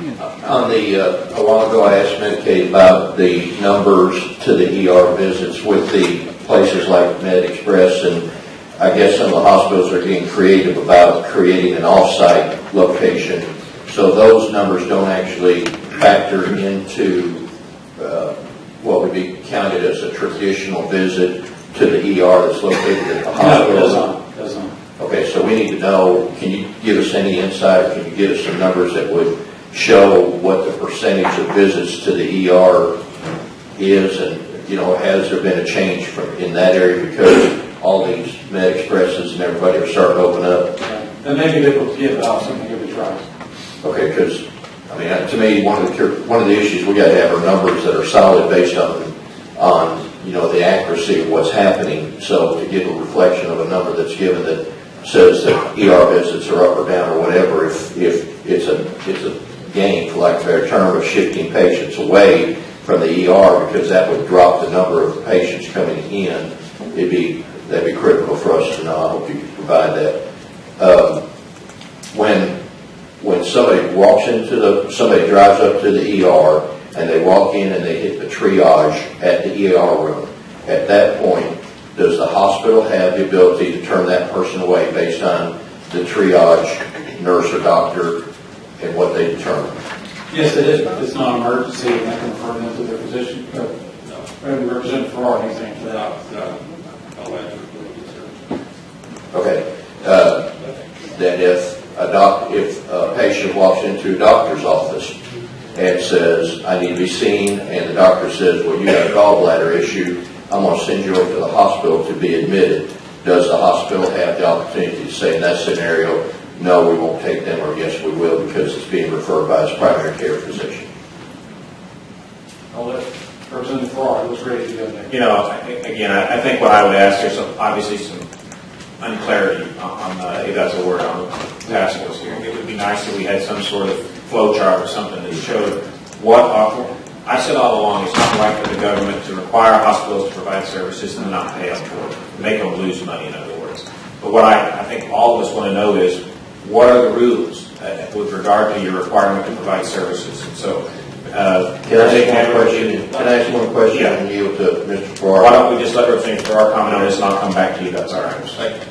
On the, a while ago I asked Medicaid about the numbers to the ER visits with the places like Med Express, and I guess some of the hospitals are getting creative about creating an off-site location. So those numbers don't actually factor into what would be counted as a traditional visit to the ER that's located at the hospital. No, it does not. Okay, so we need to know, can you give us any insight, or can you give us some numbers that would show what the percentage of visits to the ER is, and, has there been a change in that area because all these Med Expresses and everybody are starting to open up? That may be difficult to give, but I'll certainly give it a try. Okay, because, to me, one of the issues we got to have are numbers that are solid based on the accuracy of what's happening. So to give a reflection of a number that's given that says that ER visits are up or down or whatever, if it's a gain, for lack of a better term, of shifting patients away from the ER, because that would drop the number of patients coming in, that'd be critical for us to know. I hope you can provide that. When somebody drives up to the ER and they walk in and they hit the triage at the ER room, at that point, does the hospital have the ability to turn that person away based on the triage nurse or doctor and what they determine? Yes, it is. It's not an emergency, and I can refer them to their physician. Representative Ferrari can answer that. Okay. Then if a patient walks into a doctor's office and says, I need to be seen, and the doctor says, well, you have a gallbladder issue, I'm going to send you over to the hospital to be admitted, does the hospital have the opportunity to say in that scenario, no, we won't take them, or yes, we will, because it's being referred by his primary care physician? I'll let Representative Ferrari was ready to go there. Again, I think what I would ask, there's obviously some unclarity on if that's a word, on task force here. It would be nice if we had some sort of flow chart or something that showed what I said all along, it's not right for the government to require hospitals to provide services and not pay up for it, make them lose money, in other words. But what I think all of us want to know is, what are the rules with regard to your requirement to provide services? And so, Can I ask one question Yeah. and yield to Mr. Farrar? Why don't we just let Representative Farrar comment on this, and I'll come back to you. That's all right.